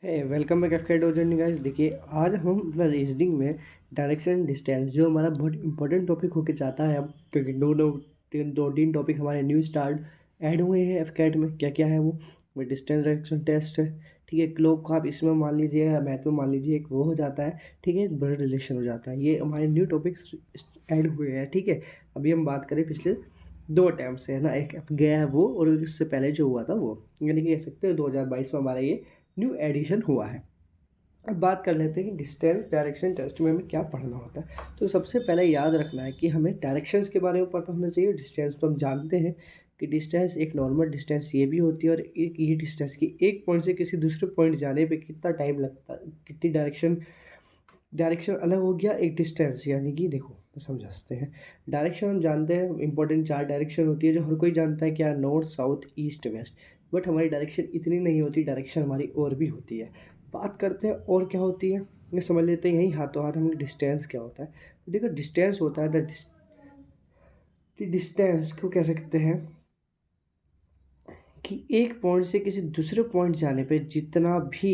है welcome back एफके dozen guys. देखिए आज हम अपना रीजनिंग में डायरेक्शन डिस्टेंस जो हमारा बहुत इंपॉर्टेंट टॉपिक होके जाता है अब, क्योंकि दो तीन टॉपिक हमारे न्यू स्टार्ट ऐड हुए हैं एफकेट में। क्या क्या है वो डिस्टेंस डायरेक्शन टेस्ट है। ठीक है, क्लॉक को आप इसमें मान लीजिए या मैथ में मान लीजिए, एक वो हो जाता है। ठीक है, एक ब्लड रिलेशन हो जाता है। ये हमारे न्यू टॉपिक्स ऐड हुए हैं। ठीक है, अभी हम बात करें पिछले दो टाइम से, है ना। एक अब गया है वो, और इससे पहले जो हुआ था वो, यानी कि कह सकते हो 2022 में हमारा ये न्यू एडिशन हुआ है। अब बात कर लेते हैं कि डिस्टेंस डायरेक्शन टेस्ट में हमें क्या पढ़ना होता है। तो सबसे पहले याद रखना है कि हमें डायरेक्शंस के बारे में पता होना चाहिए। डिस्टेंस तो हम जानते हैं कि डिस्टेंस एक नॉर्मल डिस्टेंस ये भी होती है, और एक ये डिस्टेंस की एक पॉइंट से किसी दूसरे पॉइंट जाने पे कितना टाइम लगता है, कितनी डायरेक्शन अलग हो गया एक डिस्टेंस। यानी कि देखो समझते हैं, डायरेक्शन हम जानते हैं इंपॉर्टेंट चार डायरेक्शन होती है जो हर कोई जानता है, क्या north south east west. But हमारी डायरेक्शन इतनी नहीं होती, डायरेक्शन हमारी और भी होती है। बात करते हैं और क्या होती है, ये समझ लेते हैं यहीं हाथों हाथ हम डिस्टेंस क्या होता है। तो देखो डिस्टेंस होता है डिस्टेंस को कह सकते हैं कि एक पॉइंट से किसी दूसरे पॉइंट जाने पे जितना भी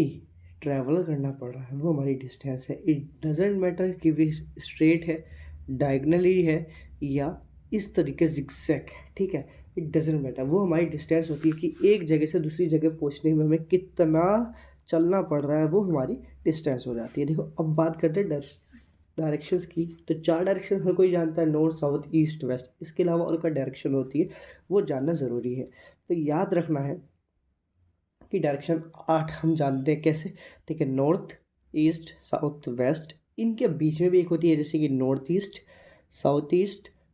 ट्रैवल करना पड़ रहा है वो हमारी डिस्टेंस है। इट डजेंट मैटर कि वे स्ट्रेट है, डायगनली है, या इस तरीके जिगजैग है। ठीक है, इट डजेंट मैटर, वो हमारी डिस्टेंस होती है कि एक जगह से दूसरी जगह पहुंचने में हमें कितना चलना पड़ रहा है, वो हमारी डिस्टेंस हो जाती है। देखो अब बात करते हैं डायरेक्शंस की। तो चार डायरेक्शन हर कोई जानता है, नॉर्थ साउथ ईस्ट वेस्ट। इसके अलावा और क्या डायरेक्शन होती है वो जानना ज़रूरी है। तो याद रखना है कि डायरेक्शन 8 हम जानते हैं कैसे। ठीक है, नॉर्थ ईस्ट साउथ वेस्ट, इनके बीच में भी एक होती है, जैसे कि north east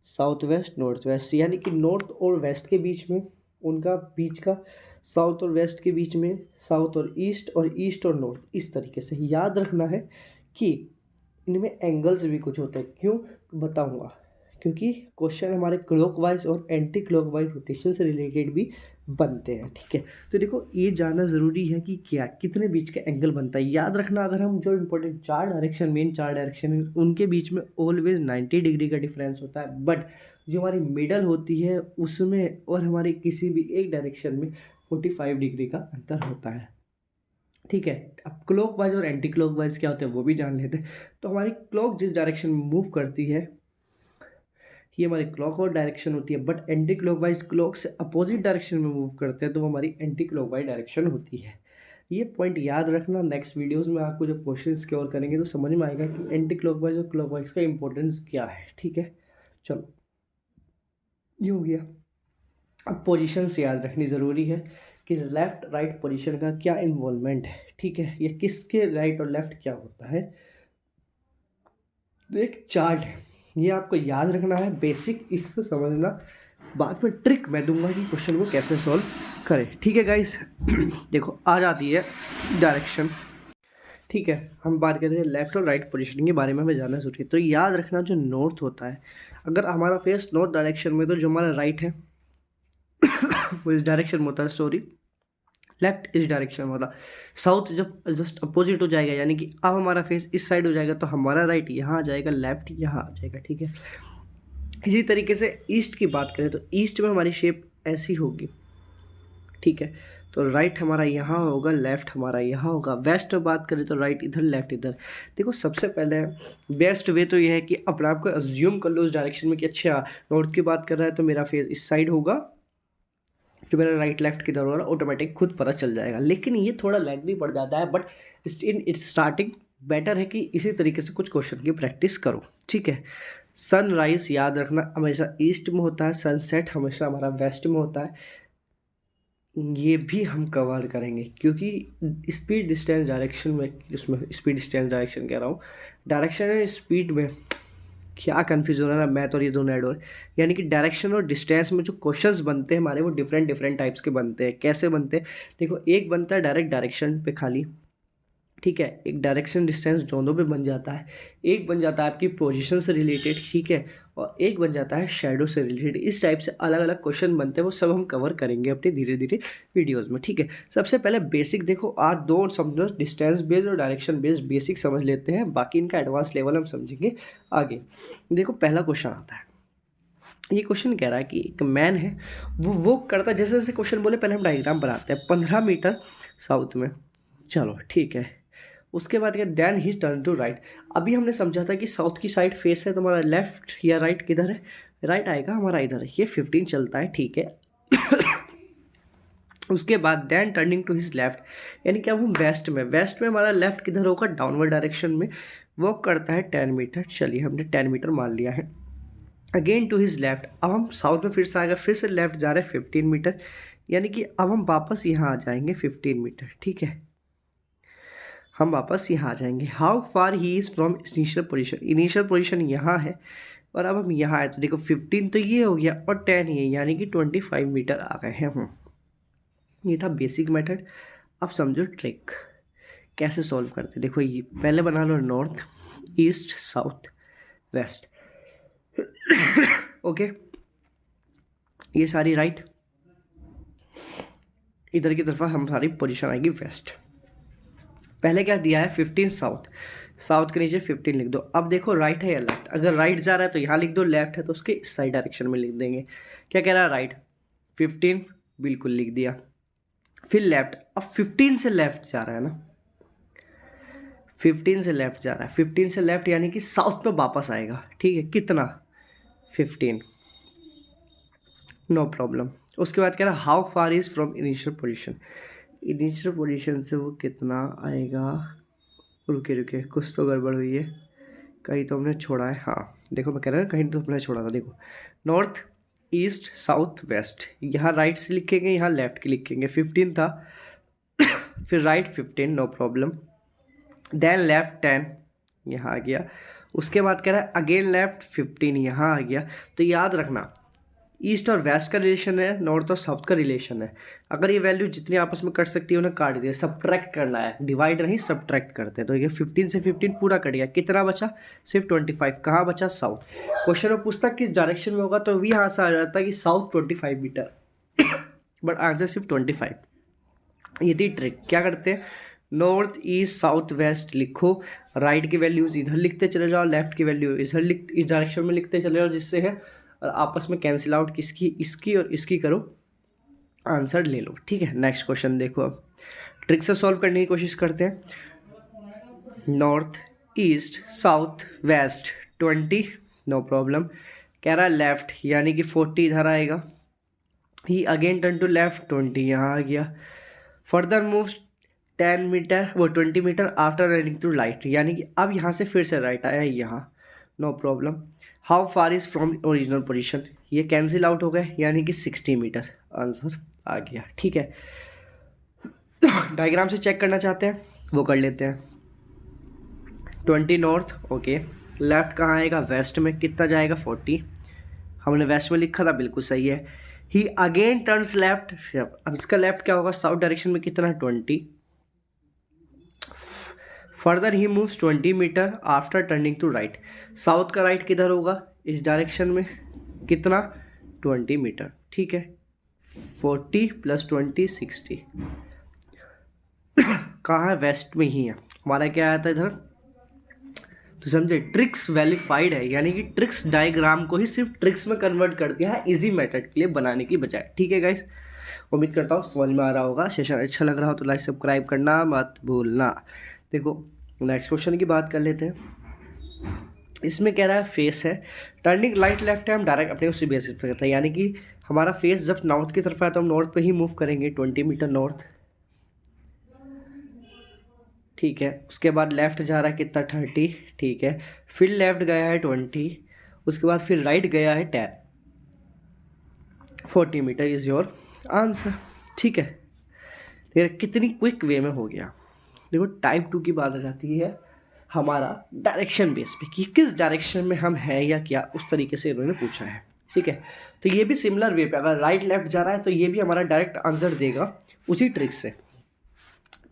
south west north west. यानी कि नॉर्थ और वेस्ट के बीच में उनका बीच का, साउथ और वेस्ट के बीच में साउथ और ईस्ट और नॉर्थ। इस तरीके से याद रखना है कि इनमें एंगल्स भी कुछ होते हैं। क्यों बताऊंगा, क्योंकि क्वेश्चन हमारे क्लॉकवाइज और एंटी क्लॉकवाइज रोटेशन से रिलेटेड भी बनते हैं। ठीक है, तो देखो ये जानना ज़रूरी है कि क्या कितने बीच का एंगल बनता है। याद रखना, अगर हम जो इंपॉर्टेंट चार डायरेक्शन, मेन चार डायरेक्शन है, उनके बीच में ऑलवेज 90 डिग्री का डिफरेंस होता है। बट जो हमारी मिडल होती है उसमें और हमारी किसी भी एक डायरेक्शन में 45 डिग्री का अंतर होता है। ठीक है, अब क्लॉक वाइज और एंटी क्लॉक वाइज क्या होता है वो भी जान लेते हैं। तो हमारी क्लॉक जिस डायरेक्शन में मूव करती है, ये हमारी क्लॉक और डायरेक्शन होती है। But anti clock wise clock से अपोजिट डायरेक्शन में मूव करते हैं, तो वो हमारी एंटी क्लॉक वाइज डायरेक्शन होती है। ये पॉइंट याद रखना। नेक्स्ट वीडियोस में आपको जब क्वेश्चन क्योर करेंगे तो समझ में आएगा कि एंटी क्लॉक वाइज और क्लॉक वाइज का इंपॉर्टेंस क्या है। ठीक है, चलो ये हो गया। अब पोजीशन से याद रखनी ज़रूरी है कि लेफ़्ट राइट पोजीशन का क्या इन्वॉल्वमेंट है। ठीक है, ये किसके राइट और लेफ़्ट क्या होता है। तो एक चार्ट है, ये आपको याद रखना है, बेसिक इससे समझना। बाद में ट्रिक मैं दूंगा कि क्वेश्चन को कैसे सॉल्व करें। ठीक है गाइस, देखो आ जाती है डायरेक्शन। ठीक है, हम बात कर रहे हैं लेफ्ट और राइट पोजीशनिंग के बारे में, हमें जानना जरूरी है। तो याद रखना, जो नॉर्थ होता है, अगर हमारा फेस नॉर्थ डायरेक्शन में, तो जो हमारा राइट है वो इस डायरेक्शन में होता है, सॉरी लेफ्ट इस डायरेक्शन में होता। साउथ जब जस्ट अपोजिट हो जाएगा, यानी कि अब हमारा फेस इस साइड हो जाएगा, तो हमारा राइट यहाँ आ जाएगा, लेफ्ट यहाँ आ जाएगा। ठीक है, इसी तरीके से ईस्ट की बात करें तो ईस्ट में हमारी शेप ऐसी होगी। ठीक है, तो राइट हमारा यहाँ होगा, लेफ्ट हमारा यहाँ होगा। वेस्ट में बात करें तो राइट इधर, लेफ्ट इधर। देखो सबसे पहले बेस्ट वे तो ये है कि अपने आप को अज्यूम कर लो उस डायरेक्शन में कि अच्छा नॉर्थ की बात कर रहा है तो मेरा फेस इस साइड होगा, जो मेरा राइट लेफ्ट किधर हो रहा है ऑटोमेटिक खुद पता चल जाएगा। लेकिन ये थोड़ा लेंथी पड़ जाता है, but in its starting better है कि इसी तरीके से कुछ क्वेश्चन की प्रैक्टिस करो। ठीक है, सनराइज याद रखना हमेशा ईस्ट में होता है, सनसेट हमेशा हमारा वेस्ट में होता है। ये भी हम कवर करेंगे, क्योंकि स्पीड डिस्टेंस डायरेक्शन में, उसमें स्पीड डिस्टेंस डायरेक्शन कह रहा हूँ, डायरेक्शन एंड स्पीड में क्या कन्फ्यूजन है ना, मैथ और ये दोनों ऐड हो रहे हैं। यानी कि डायरेक्शन और डिस्टेंस में जो क्वेश्चंस बनते हैं हमारे, वो डिफरेंट डिफरेंट टाइप्स के बनते हैं। कैसे बनते हैं, देखो एक बनता है डायरेक्ट डायरेक्शन पे खाली। ठीक है, एक डायरेक्शन डिस्टेंस दोनों पे बन जाता है। एक बन जाता है आपकी पोजीशन से रिलेटेड। ठीक है, और एक बन जाता है शेडो से रिलेटेड। इस टाइप से अलग अलग क्वेश्चन बनते हैं, वो सब हम कवर करेंगे अपने धीरे धीरे वीडियोस में। ठीक है, सबसे पहले बेसिक देखो, आज दो समझो, डिस्टेंस बेस्ड और डायरेक्शन बेस्ड बेसिक समझ लेते हैं, बाकी इनका एडवांस लेवल हम समझेंगे आगे। देखो पहला क्वेश्चन आता है, ये क्वेश्चन कह रहा है कि एक मैन है, वो करता है, जैसे जैसे क्वेश्चन बोले पहले हम डायग्राम बनाते हैं। 15 मीटर साउथ में चलो ठीक है। उसके बाद क्या, then he turn to right. अभी हमने समझा था कि साउथ की साइड फेस है, तो हमारा लेफ्ट या राइट किधर है, राइट आएगा हमारा इधर। ये 15 चलता है, ठीक है। उसके बाद then turning to his left, यानी कि अब हम वेस्ट में हमारा लेफ्ट किधर होगा, डाउनवर्ड डायरेक्शन में वॉक करता है 10 मीटर। चलिए हमने 10 मीटर मान लिया है। अगेन टू हिज लेफ्ट, अब हम साउथ में फिर से आएगा, फिर से लेफ्ट जा रहे हैं 15 मीटर, यानी कि अब हम वापस यहाँ आ जाएंगे 15 मीटर, ठीक है। हम वापस यहाँ आ जाएंगे। How far he is from initial position यहाँ है, और अब हम यहाँ आए तो देखो 15 तो ये हो गया और 10 ये, यानी कि 25 मीटर आ गए हैं हम। ये था बेसिक मेथड। अब समझो ट्रिक कैसे सॉल्व करते। देखो ये पहले बना लो north east south west. Okay, ये सारी राइट, इधर की तरफ हम सारी पोजीशन आएगी वेस्ट। पहले क्या दिया है 15 साउथ, साउथ के नीचे 15 लिख दो। अब देखो राइट है या लेफ्ट, अगर राइट जा रहा है तो यहाँ लिख दो, लेफ्ट है तो उसके इस साइड डायरेक्शन में लिख देंगे। क्या कह रहा है राइट, 15 बिल्कुल लिख दिया। फिर लेफ्ट, अब 15 से लेफ्ट जा रहा है ना, 15 से लेफ्ट जा रहा है, 15 से लेफ्ट यानी कि साउथ में वापस आएगा, ठीक है। कितना 15, नो प्रॉब्लम। उसके बाद कह रहा how far is from initial position, initial position से वो कितना आएगा। रुके रुके, कुछ तो गड़बड़ हुई है, कहीं तो हमने छोड़ा है। हाँ देखो मैं कह रहा हूँ कहीं तो हमने छोड़ा था। देखो नॉर्थ ईस्ट साउथ वेस्ट, यहाँ राइट से लिखेंगे, यहाँ लेफ्ट की लिखेंगे। 15 था, फिर right 15, no problem. Then left 10 यहाँ आ गया। उसके बाद कह रहा है अगेन लेफ्ट 15 यहाँ आ गया। तो याद रखना ईस्ट और वेस्ट का रिलेशन है, नॉर्थ और साउथ का रिलेशन है। अगर ये वैल्यू जितनी आपस में कट सकती है उन्हें काट दिया, सब्ट्रैक्ट करना है, डिवाइड नहीं सब्ट्रैक्ट करते हैं। तो ये 15 से 15 पूरा कट गया, कितना बचा सिर्फ 25। कहाँ बचा साउथ। क्वेश्चन में पूछता किस डायरेक्शन में होगा तो भी यहाँ से आ जाता है कि साउथ 25 मीटर, बट आंसर सिर्फ 25। ये थी ट्रिक। क्या करते हैं, नॉर्थ ईस्ट साउथ वेस्ट लिखो, राइट की वैल्यूज इधर लिखते चले जाओ, लेफ्ट की वैल्यू इधर इस डायरेक्शन में लिखते चले जाओ, जिससे है और आपस में कैंसिल आउट किसकी, इसकी और इसकी करो, आंसर ले लो, ठीक है। नेक्स्ट क्वेश्चन देखो, अब ट्रिक से सॉल्व करने की कोशिश करते हैं। North east south west 20, no problem. कह रहा है लेफ्ट यानी कि 40 इधर आएगा। He again turn to left, 20 यहाँ आ गया। फर्दर मूव्स 10 मीटर वो 20 metre after running to right, यानी कि अब यहाँ से फिर से राइट आया यहाँ, no problem. How far is from original position, ये कैंसिल आउट हो गए यानी कि 60 मीटर, आंसर आ गया, ठीक है। डायग्राम से चेक करना चाहते हैं वो कर लेते हैं। 20 नॉर्थ, ओके। लेफ्ट कहाँ आएगा, वेस्ट में, कितना जाएगा 40, हमने वेस्ट में लिखा था, बिल्कुल सही है। ही अगेन टर्न्स लेफ्ट, अब इसका लेफ्ट क्या होगा, साउथ डायरेक्शन में, कितना 20। Further he moves 20 metre after turning to right, south का राइट किधर होगा, इस डायरेक्शन में, कितना 20 मीटर, ठीक है। 40 + 20 60, कहाँ है, वेस्ट में ही है हमारा। क्या आया था इधर, तो समझे ट्रिक्स वैलिफाइड है, यानी कि ट्रिक्स डायग्राम को ही सिर्फ ट्रिक्स में कन्वर्ट कर दिया है इजी मेथड के लिए बनाने की बजाय, ठीक है गाइस। उम्मीद करता हूँ समझ में आ रहा होगा। सेशन अच्छा लग रहा हो तो लाइक सब्सक्राइब करना मत भूलना। देखो नेक्स्ट क्वेश्चन की बात कर लेते हैं। इसमें कह रहा है फेस है, टर्निंग राइट लेफ्ट है, हम डायरेक्ट अपने उसी बेसिस पे करते हैं, यानी कि हमारा फेस जब नॉर्थ की तरफ आया तो हम नॉर्थ पे ही मूव करेंगे 20 मीटर नॉर्थ, ठीक है। उसके बाद लेफ्ट जा रहा है कितना 30, ठीक है। फिर लेफ्ट गया है 20, उसके बाद फिर राइट गया है 10, 40 मीटर इज़ योर आंसर, ठीक है। देखिए कितनी क्विक वे में हो गया। देखो टाइप 2 की बात आ जाती है हमारा डायरेक्शन बेस पे कि किस डायरेक्शन में हम हैं या क्या, उस तरीके से इन्होंने पूछा है, ठीक है। तो ये भी सिमिलर वे पे, अगर राइट लेफ्ट जा रहा है तो ये भी हमारा डायरेक्ट आंसर देगा उसी ट्रिक से।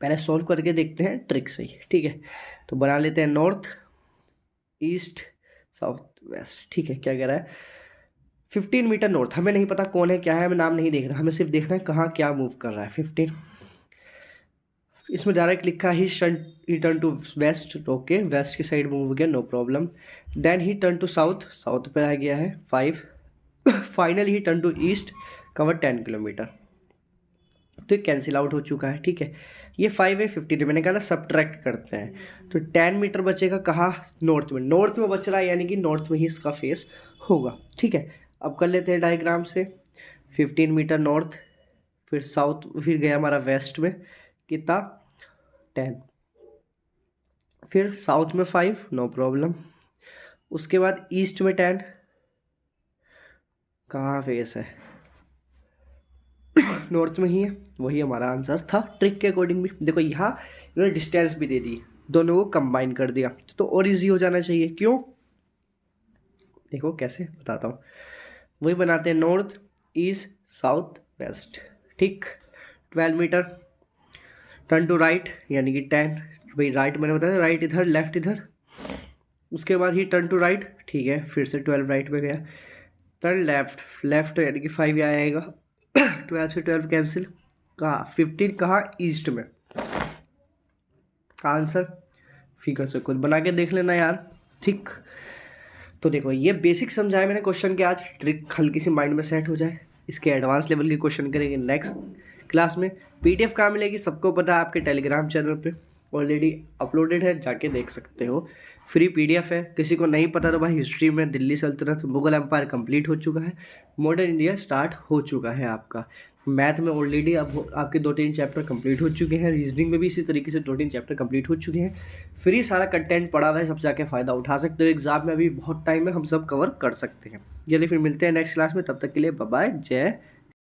पहले सॉल्व करके देखते हैं ट्रिक से ही, ठीक है। तो बना लेते हैं नॉर्थ ईस्ट साउथ वेस्ट, ठीक है। क्या कह रहा है 15 मीटर नॉर्थ, हमें नहीं पता कौन है क्या है, हमें नाम नहीं देख रहा, हमें सिर्फ देखना है कहाँ क्या मूव कर रहा है। 15, इसमें डायरेक्ट लिखा ही turn to west, okay, west की साइड मूव हो गया, no problem. Then he turn to south, south पे आ गया है 5। Finally he turn to east, cover 10 kilometre. तो ये कैंसिल आउट हो चुका है, ठीक है। ये 5 है, 15 है, मैंने कहा ना सब्ट्रैक्ट करते हैं, तो 10 मीटर बचेगा कहाँ, नॉर्थ में। नॉर्थ में बच रहा है यानी कि नॉर्थ में ही इसका फेस होगा, ठीक है। अब कर लेते हैं डायग्राम से। 15 मीटर नॉर्थ, फिर साउथ, फिर गया हमारा वेस्ट में कितना, 10, फिर साउथ में 5, नो प्रॉब्लम। उसके बाद ईस्ट में 10, कहाँ फेस है, नॉर्थ में ही है, वही हमारा आंसर था ट्रिक के अकॉर्डिंग भी। देखो यहाँ इन्होंने डिस्टेंस भी दे दी, दोनों को कंबाइन कर दिया, तो और इजी हो जाना चाहिए। क्यों, देखो कैसे बताता हूँ। वही बनाते हैं, नॉर्थ ईस्ट साउथ वेस्ट, ठीक। 12 मीटर, टर्न टू राइट यानी कि 10, भाई राइट मैंने बताया राइट इधर, लेफ्ट इधर। उसके बाद ही टर्न टू राइट, ठीक है, फिर से 12 राइट में गया। टर्न लेफ्ट, लेफ्ट यानी कि 5 यहाँ आएगा। 12 से 12 कैंसिल, कहाँ 15, कहाँ ईस्ट में। आंसर फिगर से खुद बना के देख लेना यार, ठीक। तो देखो ये बेसिक समझाया मैंने क्वेश्चन के, आज ट्रिक हल्की सी माइंड में सेट हो जाए। इसके एडवांस लेवल के क्वेश्चन करेंगे नेक्स्ट क्लास में। पीडीएफ कहाँ मिलेगी सबको पता है, आपके टेलीग्राम चैनल पे ऑलरेडी अपलोडेड है, जाके देख सकते हो। फ्री पीडीएफ है, किसी को नहीं पता तो भाई हिस्ट्री में दिल्ली सल्तनत मुगल एम्पायर कंप्लीट हो चुका है, मॉडर्न इंडिया स्टार्ट हो चुका है आपका। मैथ में ऑलरेडी अब आपके 2-3 चैप्टर कंप्लीट हो चुके हैं, रीजनिंग में भी इसी तरीके से 2-3 चैप्टर कंप्लीट हो चुके हैं। फ्री सारा कंटेंट पड़ा हुआ है, सब जाके फ़ायदा उठा सकते हो। एग्जाम में अभी बहुत टाइम है, हम सब कवर कर सकते हैं। चलिए फिर मिलते हैं नेक्स्ट क्लास में, तब तक के लिए बाय बाय, जय